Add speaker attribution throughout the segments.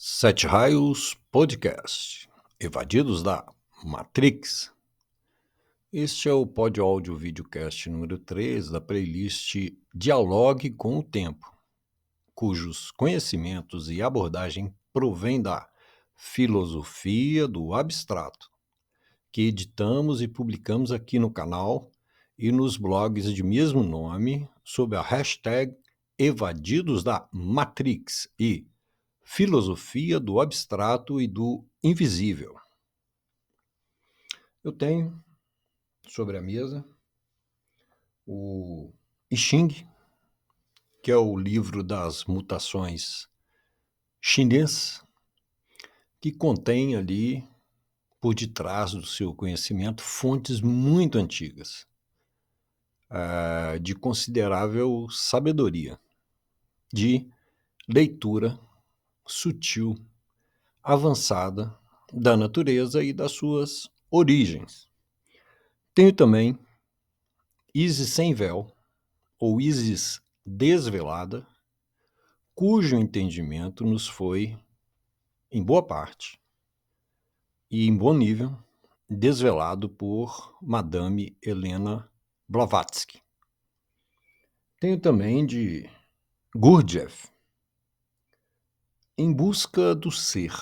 Speaker 1: Sete Raios Podcast, Evadidos da Matrix. Este é o pod áudio videocast número 3 da playlist Dialogue com o Tempo, cujos conhecimentos e abordagem provêm da filosofia do abstrato, que editamos e publicamos aqui no canal e nos blogs de mesmo nome sob a hashtag Evadidos da Matrix e Filosofia do Abstrato e do Invisível. Eu tenho sobre a mesa o I Ching, que é o livro das mutações chinês, que contém ali, por detrás do seu conhecimento, fontes muito antigas, de considerável sabedoria, de leitura sutil, avançada da natureza e das suas origens. Tenho também Isis sem véu, ou Isis desvelada, cujo entendimento nos foi, em boa parte e em bom nível, desvelado por Madame Helena Blavatsky. Tenho também de Gurdjieff, Em Busca do Ser,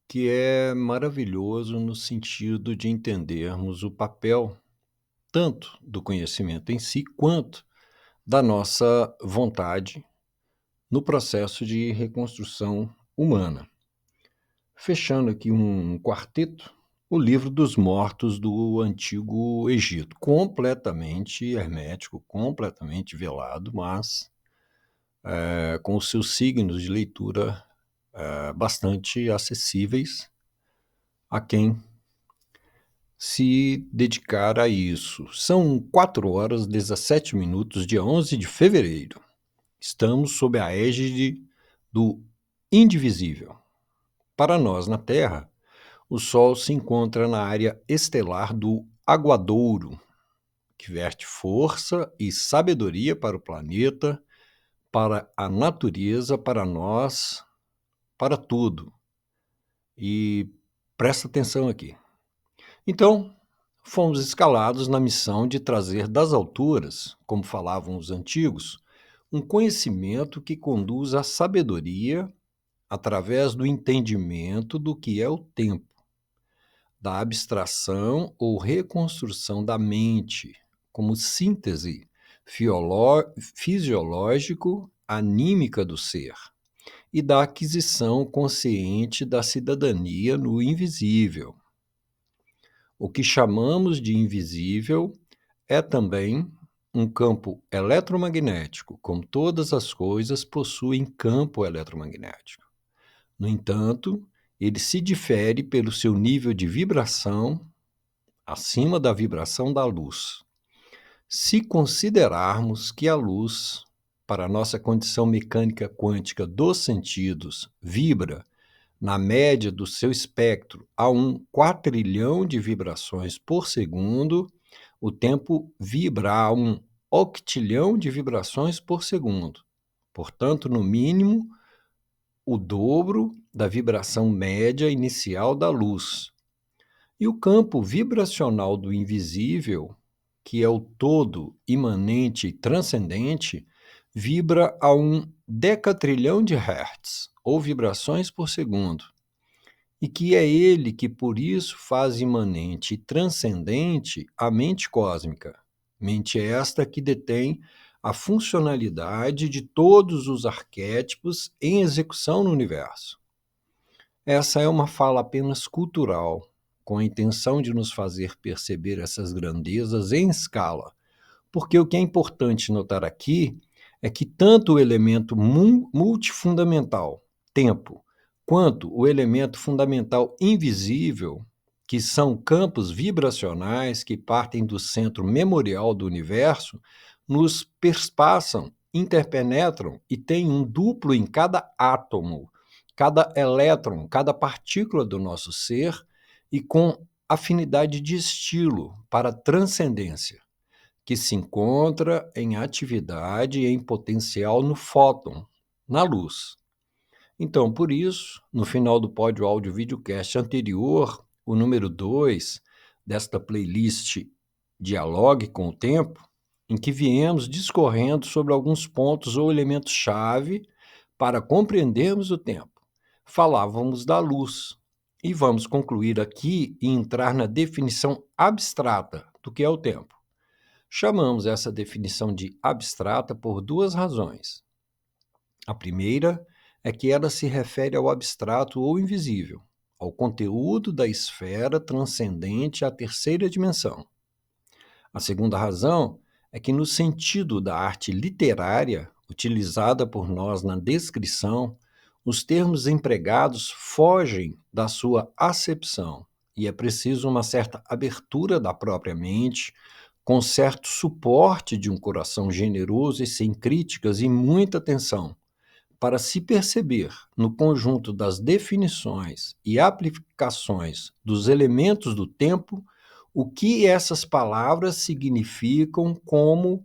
Speaker 1: que é maravilhoso no sentido de entendermos o papel tanto do conhecimento em si, quanto da nossa vontade no processo de reconstrução humana. Fechando aqui um quarteto, o Livro dos Mortos do Antigo Egito, completamente hermético, completamente velado, mas com os seus signos de leitura bastante acessíveis a quem se dedicar a isso. São 4 horas, 17 minutos, dia 11 de fevereiro. Estamos sob a égide do indivisível. Para nós, na Terra, o Sol se encontra na área estelar do Aguadouro, que verte força e sabedoria para o planeta, para a natureza, para nós, para tudo. E presta atenção aqui. Então, fomos escalados na missão de trazer das alturas, como falavam os antigos, um conhecimento que conduz à sabedoria através do entendimento do que é o tempo, da abstração ou reconstrução da mente, como síntese fisiológico-anímica do ser, e da aquisição consciente da cidadania no invisível. O que chamamos de invisível é também um campo eletromagnético, como todas as coisas possuem campo eletromagnético. No entanto, ele se difere pelo seu nível de vibração acima da vibração da luz. Se considerarmos que a luz, para a nossa condição mecânica quântica dos sentidos, vibra na média do seu espectro a 1 quatrilhão de vibrações por segundo, o tempo vibra a 1 octilhão de vibrações por segundo. Portanto, no mínimo, o dobro da vibração média inicial da luz. E o campo vibracional do invisível, que é o todo imanente e transcendente, vibra a 1 decatrilhão de hertz, ou vibrações por segundo, e que é ele que por isso faz imanente e transcendente a mente cósmica, mente esta que detém a funcionalidade de todos os arquétipos em execução no universo. Essa é uma fala apenas cultural, com a intenção de nos fazer perceber essas grandezas em escala, porque o que é importante notar aqui é que tanto o elemento multifundamental, tempo, quanto o elemento fundamental invisível, que são campos vibracionais que partem do centro memorial do universo, nos perspassam, interpenetram e têm um duplo em cada átomo, cada elétron, cada partícula do nosso ser e com afinidade de estilo para transcendência, que se encontra em atividade e em potencial no fóton, na luz. Então, por isso, no final do pódio áudio videocast anterior, o número 2 desta playlist Dialogue com o Tempo, em que viemos discorrendo sobre alguns pontos ou elementos-chave para compreendermos o tempo, falávamos da luz. E vamos concluir aqui e entrar na definição abstrata do que é o tempo. Chamamos essa definição de abstrata por duas razões. A primeira é que ela se refere ao abstrato ou invisível, ao conteúdo da esfera transcendente à terceira dimensão. A segunda razão é que, no sentido da arte literária, utilizada por nós na descrição, os termos empregados fogem da sua acepção e é preciso uma certa abertura da própria mente, com certo suporte de um coração generoso e sem críticas e muita atenção, para se perceber, no conjunto das definições e aplicações dos elementos do tempo, o que essas palavras significam como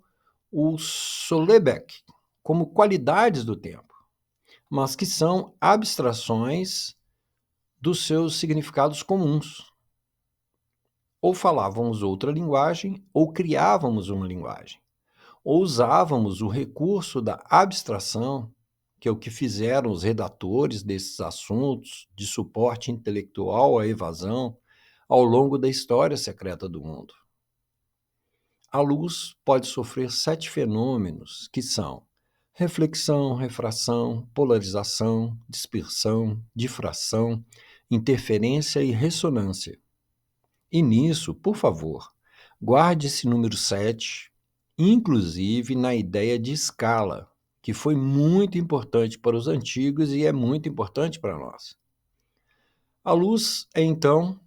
Speaker 1: o Solebeck, como qualidades do tempo, mas que são abstrações dos seus significados comuns. Ou falávamos outra linguagem, ou criávamos uma linguagem. Ou usávamos o recurso da abstração, que é o que fizeram os redatores desses assuntos de suporte intelectual à evasão ao longo da história secreta do mundo. A luz pode sofrer 7 fenômenos, que são reflexão, refração, polarização, dispersão, difração, interferência e ressonância. E nisso, por favor, guarde esse número 7, inclusive na ideia de escala, que foi muito importante para os antigos e é muito importante para nós. A luz é, então,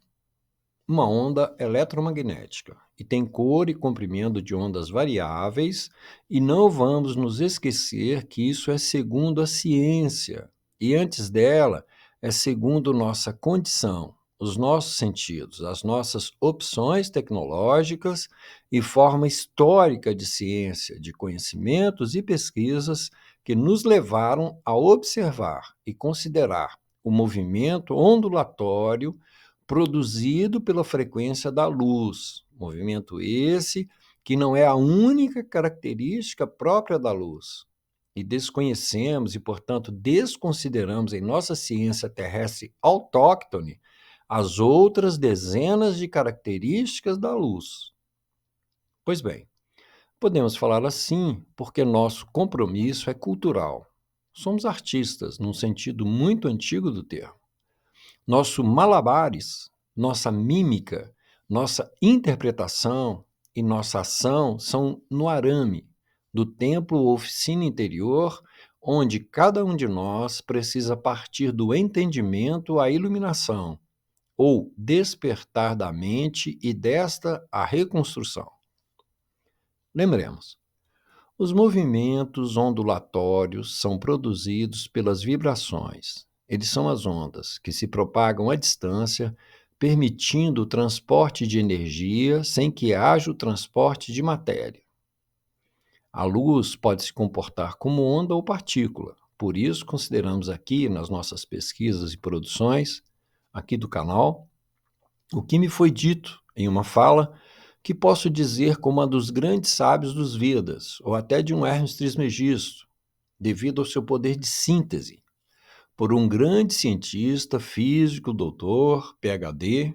Speaker 1: uma onda eletromagnética e tem cor e comprimento de ondas variáveis, e não vamos nos esquecer que isso é segundo a ciência, e antes dela é segundo nossa condição, os nossos sentidos, as nossas opções tecnológicas e forma histórica de ciência, de conhecimentos e pesquisas que nos levaram a observar e considerar o movimento ondulatório produzido pela frequência da luz, movimento esse que não é a única característica própria da luz. E desconhecemos e, portanto, desconsideramos em nossa ciência terrestre autóctone as outras dezenas de características da luz. Pois bem, podemos falar assim porque nosso compromisso é cultural. Somos artistas, num sentido muito antigo do termo. Nosso malabares, nossa mímica, nossa interpretação e nossa ação são no arame do templo ou oficina interior, onde cada um de nós precisa partir do entendimento à iluminação, ou despertar da mente e desta a reconstrução. Lembremos, os movimentos ondulatórios são produzidos pelas vibrações. Eles são as ondas que se propagam à distância, permitindo o transporte de energia sem que haja o transporte de matéria. A luz pode se comportar como onda ou partícula. Por isso, consideramos aqui, nas nossas pesquisas e produções, aqui do canal, o que me foi dito em uma fala que posso dizer como a dos grandes sábios dos Vedas, ou até de um Hermes Trismegisto, devido ao seu poder de síntese, por um grande cientista, físico, doutor, PhD,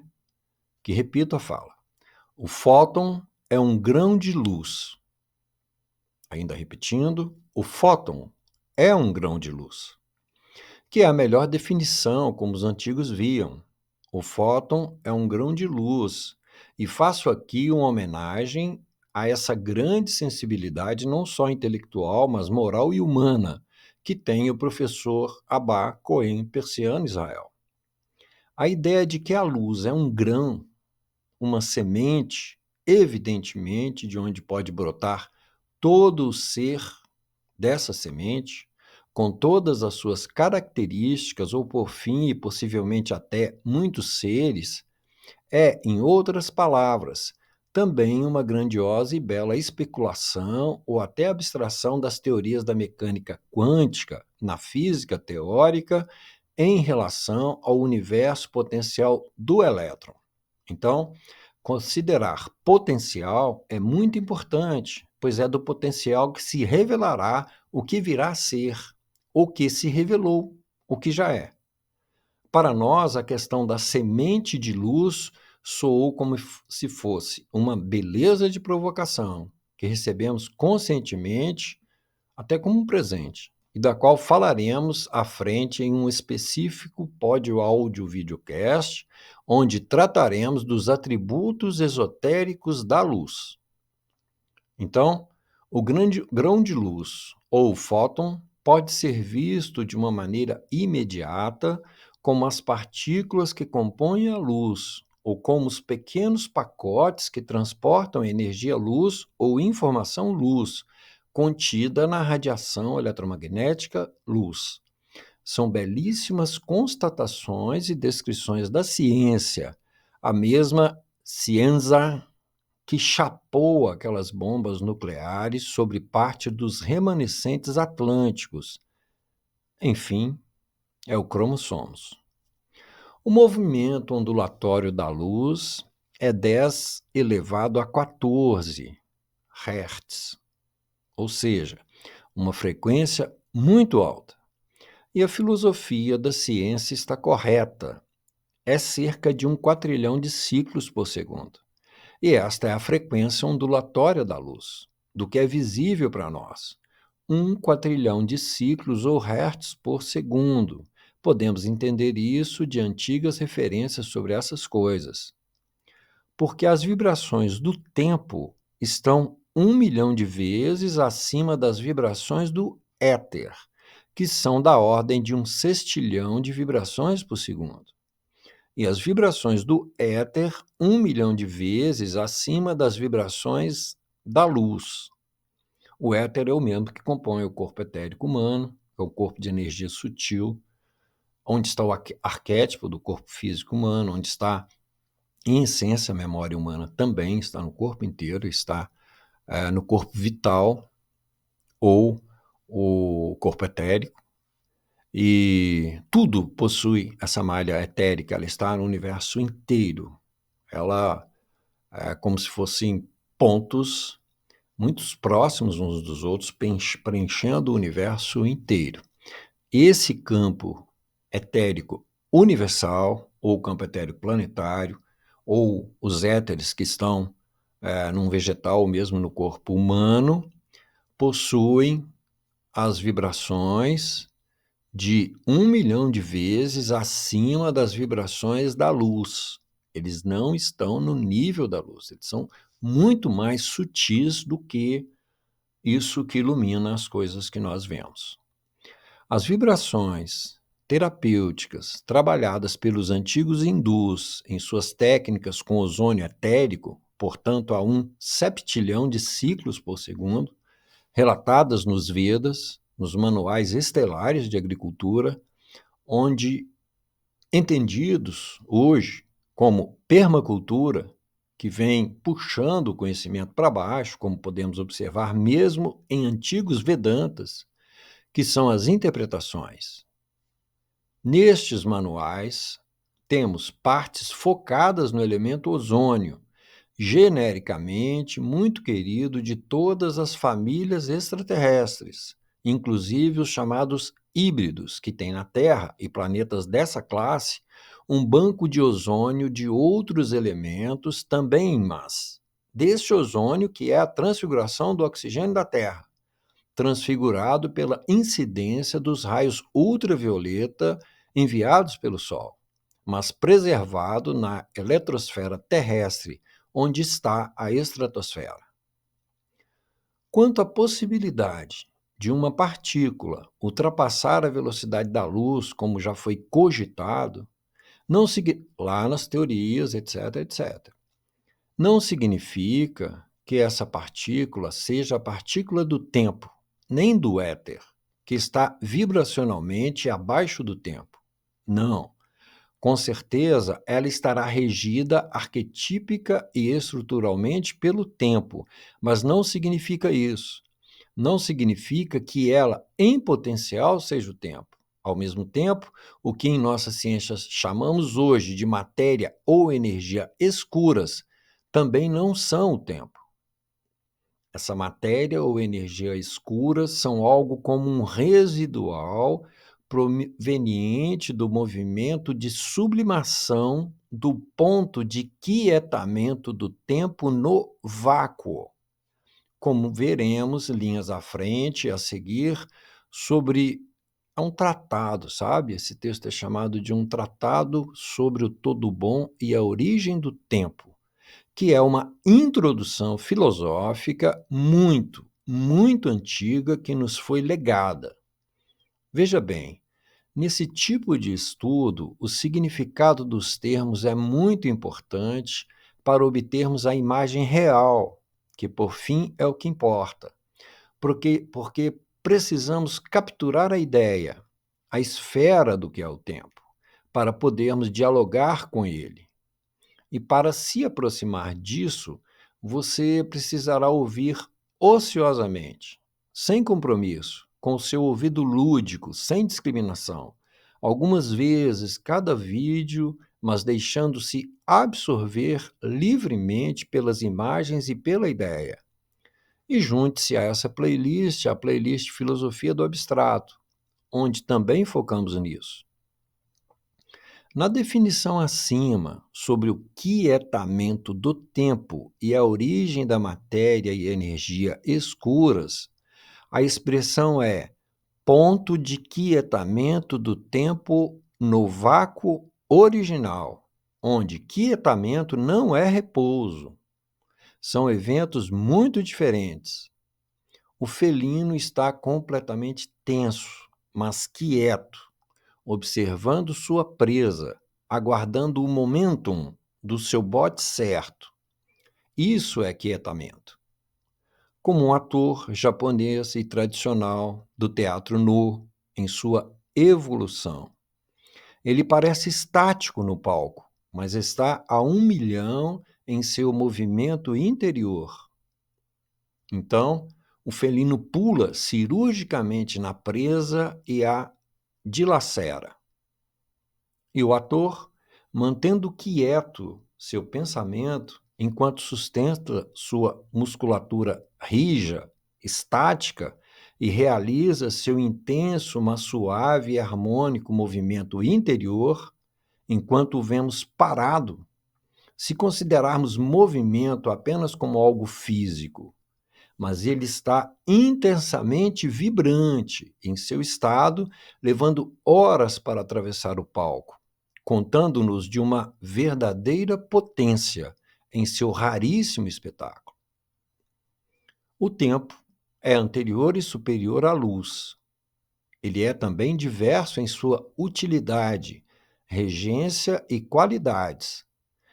Speaker 1: que repito a fala. O fóton é um grão de luz. Ainda repetindo, o fóton é um grão de luz, que é a melhor definição, como os antigos viam. O fóton é um grão de luz, e faço aqui uma homenagem a essa grande sensibilidade, não só intelectual, mas moral e humana, que tem o professor Abba Cohen Persiano Israel. A ideia de que a luz é um grão, uma semente, evidentemente de onde pode brotar todo o ser dessa semente, com todas as suas características, ou por fim, e possivelmente até muitos seres, é, em outras palavras, também uma grandiosa e bela especulação ou até abstração das teorias da mecânica quântica na física teórica em relação ao universo potencial do elétron. Então, considerar potencial é muito importante, pois é do potencial que se revelará o que virá a ser, o que se revelou, o que já é. Para nós, a questão da semente de luz soou como se fosse uma beleza de provocação que recebemos conscientemente, até como um presente, e da qual falaremos à frente em um específico pódio áudio videocast, onde trataremos dos atributos esotéricos da luz. Então, o grande grão de luz, ou fóton, pode ser visto de uma maneira imediata como as partículas que compõem a luz, ou como os pequenos pacotes que transportam energia luz ou informação luz, contida na radiação eletromagnética luz. São belíssimas constatações e descrições da ciência, a mesma ciência que chapou aquelas bombas nucleares sobre parte dos remanescentes atlânticos. Enfim, é o cromossomos. O movimento ondulatório da luz é 10 elevado a 14 Hz, ou seja, uma frequência muito alta. E a filosofia da ciência está correta. É cerca de 1 quatrilhão de ciclos por segundo. E esta é a frequência ondulatória da luz, do que é visível para nós. 1 quatrilhão de ciclos ou hertz por segundo. Podemos entender isso de antigas referências sobre essas coisas. Porque as vibrações do tempo estão 1 milhão de vezes acima das vibrações do éter, que são da ordem de 1 sextilhão de vibrações por segundo. E as vibrações do éter, 1 milhão de vezes acima das vibrações da luz. O éter é o mesmo que compõe o corpo etérico humano, é o corpo de energia sutil, onde está o arquétipo do corpo físico humano, onde está, em essência, a memória humana também está no corpo inteiro, está no corpo vital ou o corpo etérico. E tudo possui essa malha etérica, ela está no universo inteiro. Ela é como se fossem pontos muito próximos uns dos outros, preenchendo o universo inteiro. Esse campo etérico universal, ou campo etérico planetário, ou os éteres que estão num vegetal ou mesmo no corpo humano, possuem as vibrações de 1 milhão de vezes acima das vibrações da luz. Eles não estão no nível da luz, eles são muito mais sutis do que isso que ilumina as coisas que nós vemos. As vibrações terapêuticas trabalhadas pelos antigos hindus em suas técnicas com ozônio etérico, portanto a 1 septilhão de ciclos por segundo, relatadas nos Vedas, nos manuais estelares de agricultura, onde, entendidos hoje como permacultura, que vem puxando o conhecimento para baixo, como podemos observar mesmo em antigos Vedantas, que são as interpretações. Nestes manuais, temos partes focadas no elemento ozônio, genericamente muito querido de todas as famílias extraterrestres, inclusive os chamados híbridos, que têm na Terra e planetas dessa classe um banco de ozônio de outros elementos também, mas deste ozônio que é a transfiguração do oxigênio da Terra, transfigurado pela incidência dos raios ultravioleta enviados pelo Sol, mas preservado na eletrosfera terrestre, onde está a estratosfera. Quanto à possibilidade de uma partícula ultrapassar a velocidade da luz, como já foi cogitado, não lá nas teorias, etc., etc., não significa que essa partícula seja a partícula do tempo, nem do éter, que está vibracionalmente abaixo do tempo. Não. Com certeza, ela estará regida arquetípica e estruturalmente pelo tempo, mas não significa isso. Não significa que ela, em potencial, seja o tempo. Ao mesmo tempo, o que em nossa ciência chamamos hoje de matéria ou energia escuras também não são o tempo. Essa matéria ou energia escura são algo como um residual proveniente do movimento de sublimação do ponto de quietamento do tempo no vácuo, como veremos linhas à frente a seguir sobre um tratado, sabe? Esse texto é chamado de um tratado sobre o todo bom e a origem do tempo, que é uma introdução filosófica muito antiga que nos foi legada. Veja bem, nesse tipo de estudo, o significado dos termos é muito importante para obtermos a imagem real, que por fim é o que importa, porque precisamos capturar a ideia, a esfera do que é o tempo, para podermos dialogar com ele. E para se aproximar disso, você precisará ouvir ociosamente, sem compromisso, com o seu ouvido lúdico, sem discriminação. Algumas vezes cada vídeo, mas deixando-se absorver livremente pelas imagens e pela ideia. E junte-se a essa playlist, a playlist Filosofia do Abstrato, onde também focamos nisso. Na definição acima sobre o quietamento do tempo e a origem da matéria e energia escuras, a expressão é ponto de quietamento do tempo no vácuo original, onde quietamento não é repouso. São eventos muito diferentes. O felino está completamente tenso, mas quieto, observando sua presa, aguardando o momentum do seu bote certo. Isso é quietamento. Como um ator japonês e tradicional do teatro no, em sua evolução. Ele parece estático no palco, mas está a 1 milhão em seu movimento interior. Então, o felino pula cirurgicamente na presa e a dilacera. E o ator, mantendo quieto seu pensamento, enquanto sustenta sua musculatura rija, estática, e realiza seu intenso, mas suave e harmônico movimento interior, enquanto o vemos parado. Se considerarmos movimento apenas como algo físico, mas ele está intensamente vibrante em seu estado, levando horas para atravessar o palco, contando-nos de uma verdadeira potência em seu raríssimo espetáculo. O tempo é anterior e superior à luz. Ele é também diverso em sua utilidade, regência e qualidades.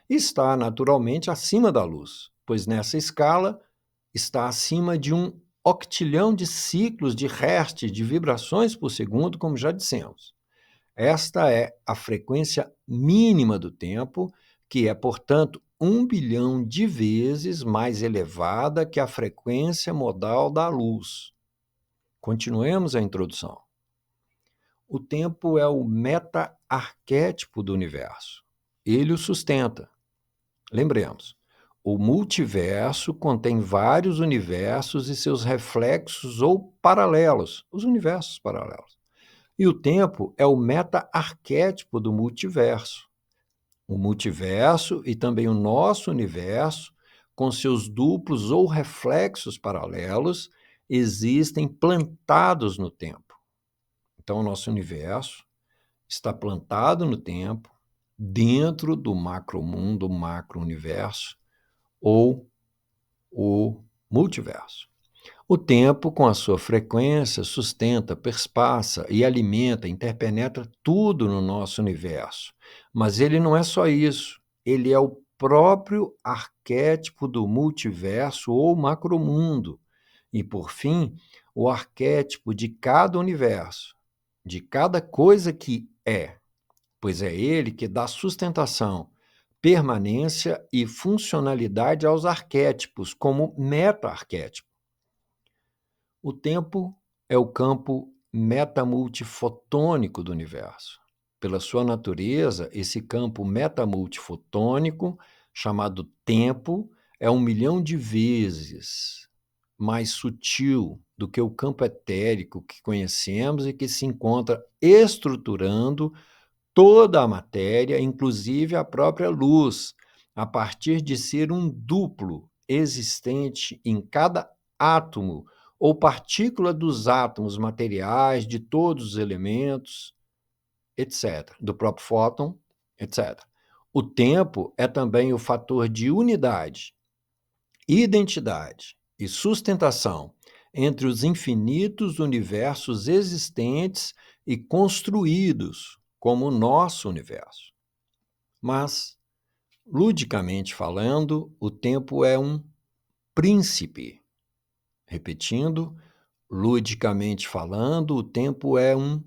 Speaker 1: Está naturalmente acima da luz, pois nessa escala está acima de 1 octilhão de ciclos de Hertz de vibrações por segundo, como já dissemos. Esta é a frequência mínima do tempo, que é, portanto, 1 bilhão de vezes mais elevada que a frequência modal da luz. Continuemos a introdução. O tempo é o meta-arquétipo do universo. Ele o sustenta. Lembremos, o multiverso contém vários universos e seus reflexos ou paralelos, os universos paralelos. E o tempo é o meta-arquétipo do multiverso. O multiverso e também o nosso universo, com seus duplos ou reflexos paralelos, existem plantados no tempo. Então, o nosso universo está plantado no tempo, dentro do macromundo, macro-universo, ou o multiverso. O tempo, com a sua frequência, sustenta, perspassa e alimenta, interpenetra tudo no nosso universo. Mas ele não é só isso, ele é o próprio arquétipo do multiverso ou macromundo. E, por fim, o arquétipo de cada universo, de cada coisa que é. pois é ele que dá sustentação, permanência e funcionalidade aos arquétipos, como meta-arquétipo. O tempo é o campo metamultifotônico do universo. Pela sua natureza, esse campo metamultifotônico, chamado tempo, é 1 milhão de vezes mais sutil do que o campo etérico que conhecemos e que se encontra estruturando toda a matéria, inclusive a própria luz, a partir de ser um duplo existente em cada átomo ou partícula dos átomos materiais, de todos os elementos, etc., do próprio fóton, etc. O tempo é também o fator de unidade, identidade e sustentação entre os infinitos universos existentes e construídos, como o nosso universo. Mas, ludicamente falando, o tempo é um príncipe. Repetindo, ludicamente falando, o tempo é um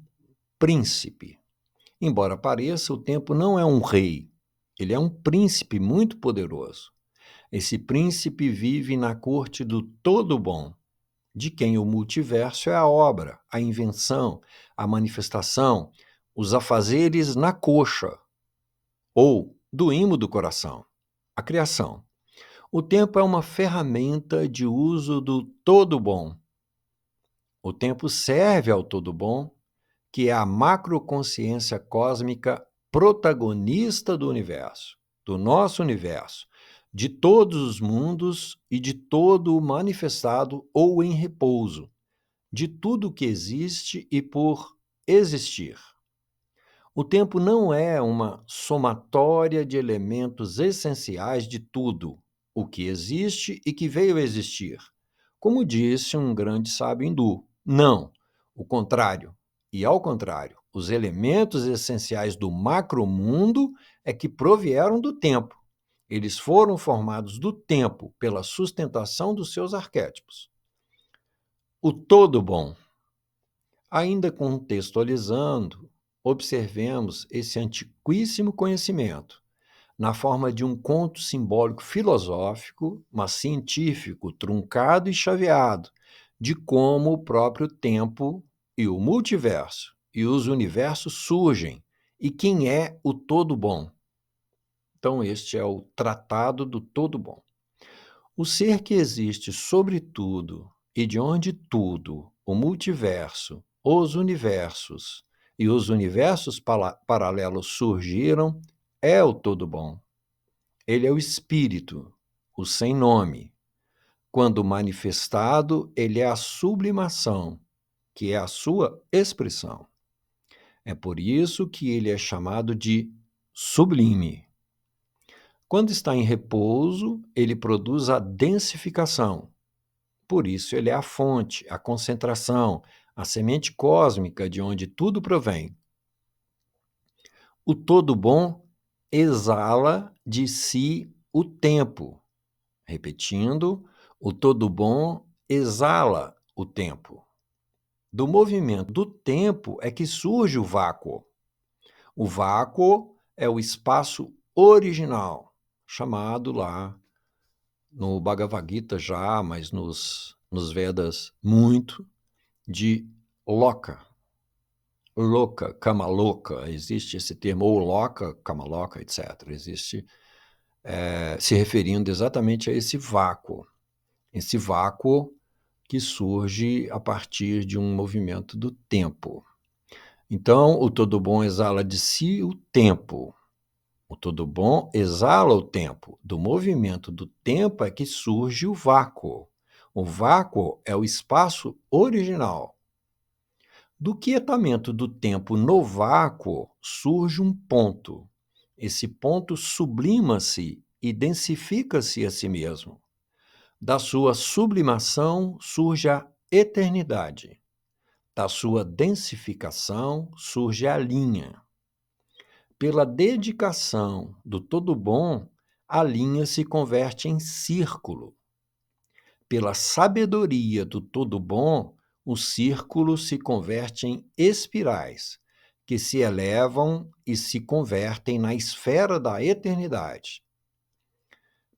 Speaker 1: príncipe. Embora pareça, o tempo não é um rei, ele é um príncipe muito poderoso. Esse príncipe vive na corte do todo bom, de quem o multiverso é a obra, a invenção, a manifestação, os afazeres na coxa, ou do imo do coração, a criação. O tempo é uma ferramenta de uso do todo bom. O tempo serve ao todo bom, que é a macroconsciência cósmica protagonista do universo, do nosso universo, de todos os mundos e de todo o manifestado ou em repouso, de tudo que existe e por existir. O tempo não é uma somatória de elementos essenciais de tudo o que existe e que veio a existir. Como disse um grande sábio hindu, não, o contrário. E ao contrário, os elementos essenciais do macromundo é que provieram do tempo. Eles foram formados do tempo pela sustentação dos seus arquétipos. O todo bom. Ainda contextualizando, observemos esse antiquíssimo conhecimento na forma de um conto simbólico filosófico, mas científico, truncado e chaveado, de como o próprio tempo e o multiverso e os universos surgem e quem é o todo bom. Então, este é o Tratado do Todo Bom. O ser que existe sobre tudo e de onde tudo, o multiverso, os universos e os universos paralelos surgiram, é o todo bom. Ele é o espírito, o sem nome. Quando manifestado, ele é a sublimação, que é a sua expressão. É por isso que ele é chamado de sublime. Quando está em repouso, ele produz a densificação. Por isso, ele é a fonte, a concentração, a semente cósmica de onde tudo provém. O todo bom exala de si o tempo. Repetindo, o todo bom exala o tempo. Do movimento do tempo é que surge o vácuo. O vácuo é o espaço original, chamado lá no Bhagavad Gita já, mas nos Vedas muito, de loka. Loka, kamaloka, existe esse termo, ou loka, kamaloka, etc. Existe se referindo exatamente a esse vácuo que surge a partir de um movimento do tempo. Então, o todo bom exala de si o tempo. O todo bom exala o tempo. Do movimento do tempo é que surge o vácuo. O vácuo é o espaço original. Do quietamento do tempo no vácuo surge um ponto. Esse ponto sublima-se e densifica-se a si mesmo. Da sua sublimação surge a eternidade. Da sua densificação surge a linha. Pela dedicação do todo bom, a linha se converte em círculo. Pela sabedoria do todo bom, o círculo se converte em espirais, que se elevam e se convertem na esfera da eternidade.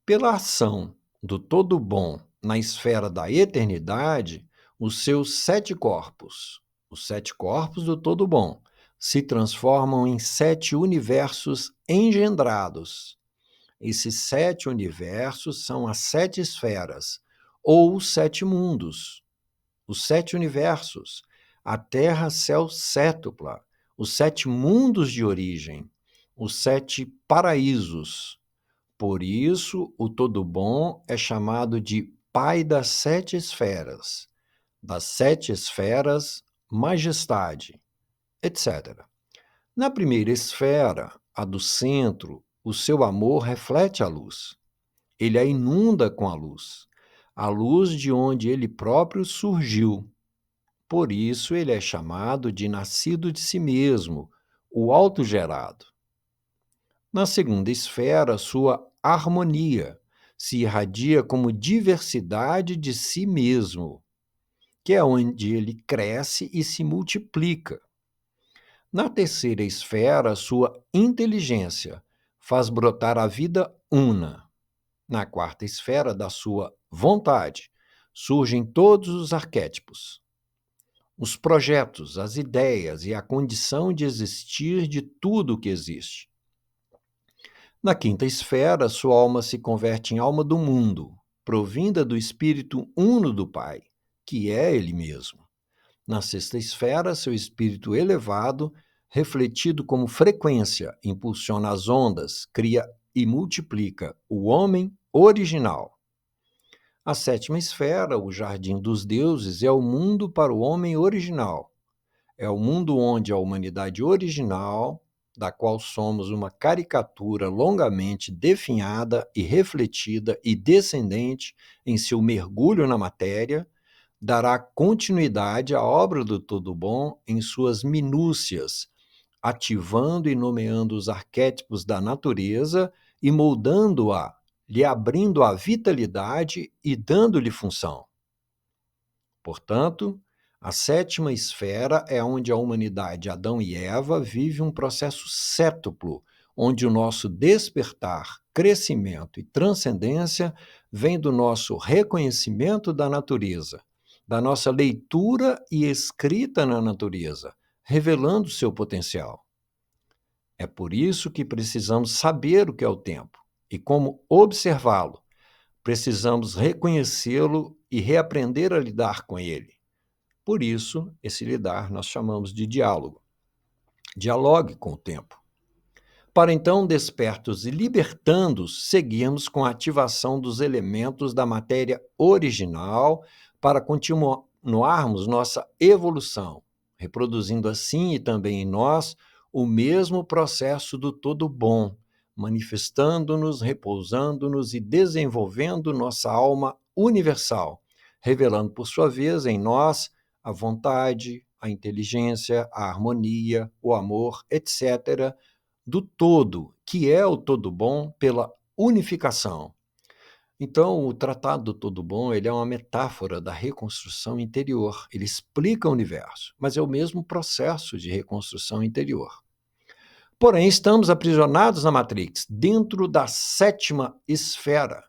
Speaker 1: Pela ação do todo bom na esfera da eternidade, os seus 7 corpos, os 7 corpos do todo bom, se transformam em 7 universos engendrados. Esses 7 universos são as 7 esferas, ou os 7 mundos, os 7 universos, a terra, céu sétupla, os 7 mundos de origem, os 7 paraísos. Por isso, o todo bom é chamado de Pai das 7 esferas, das 7 esferas, majestade, etc. Na primeira esfera, a do centro, o seu amor reflete a luz. Ele a inunda com a luz de onde ele próprio surgiu. Por isso, ele é chamado de nascido de si mesmo, o autogerado. Na segunda esfera, sua harmonia se irradia como diversidade de si mesmo, que é onde ele cresce e se multiplica. Na terceira esfera, sua inteligência faz brotar a vida una. Na quarta esfera, da sua vontade, surgem todos os arquétipos, os projetos, as ideias e a condição de existir de tudo o que existe. Na quinta esfera, sua alma se converte em alma do mundo, provinda do Espírito Uno do Pai, que é Ele mesmo. Na sexta esfera, seu espírito elevado, refletido como frequência, impulsiona as ondas, cria e multiplica o homem original. A sétima esfera, o jardim dos deuses, é o mundo para o homem original. É o mundo onde a humanidade original, da qual somos uma caricatura longamente definhada e refletida e descendente em seu mergulho na matéria, dará continuidade à obra do Todo Bom em suas minúcias, ativando e nomeando os arquétipos da natureza e moldando-a, lhe abrindo a vitalidade e dando-lhe função. Portanto, a sétima esfera é onde a humanidade, Adão e Eva, vive um processo sétuplo, onde o nosso despertar, crescimento e transcendência vem do nosso reconhecimento da natureza, da nossa leitura e escrita na natureza, revelando seu potencial. É por isso que precisamos saber o que é o tempo e como observá-lo. Precisamos reconhecê-lo e reaprender a lidar com ele. Por isso, esse lidar nós chamamos de diálogo. Dialogue com o tempo. Para então, despertos e libertandos, seguirmos com a ativação dos elementos da matéria original para continuarmos nossa evolução, reproduzindo assim e também em nós o mesmo processo do todo bom, manifestando-nos, repousando-nos e desenvolvendo nossa alma universal, revelando, por sua vez, em nós a vontade, a inteligência, a harmonia, o amor, etc., do todo, que é o todo bom pela unificação. Então, o Tratado do Todo Bom, ele é uma metáfora da reconstrução interior. Ele explica o universo, mas é o mesmo processo de reconstrução interior. Porém, estamos aprisionados na Matrix, dentro da sétima esfera,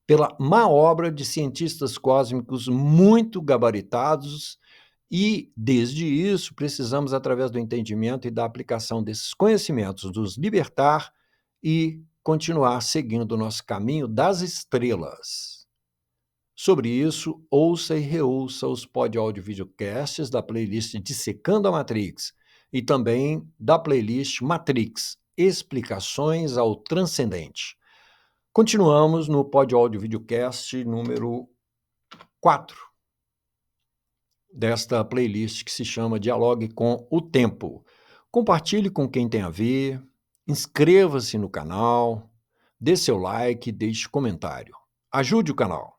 Speaker 1: pela má obra de cientistas cósmicos muito gabaritados. E, desde isso, precisamos, através do entendimento e da aplicação desses conhecimentos, nos libertar e continuar seguindo o nosso caminho das estrelas. Sobre isso, ouça e reouça os áudio videocasts da playlist Dissecando a Matrix e também da playlist Matrix, Explicações ao Transcendente. Continuamos no áudio videocast número 4. Desta playlist que se chama Dialogue com o Tempo. Compartilhe com quem tem a ver, inscreva-se no canal, dê seu like, deixe comentário. Ajude o canal.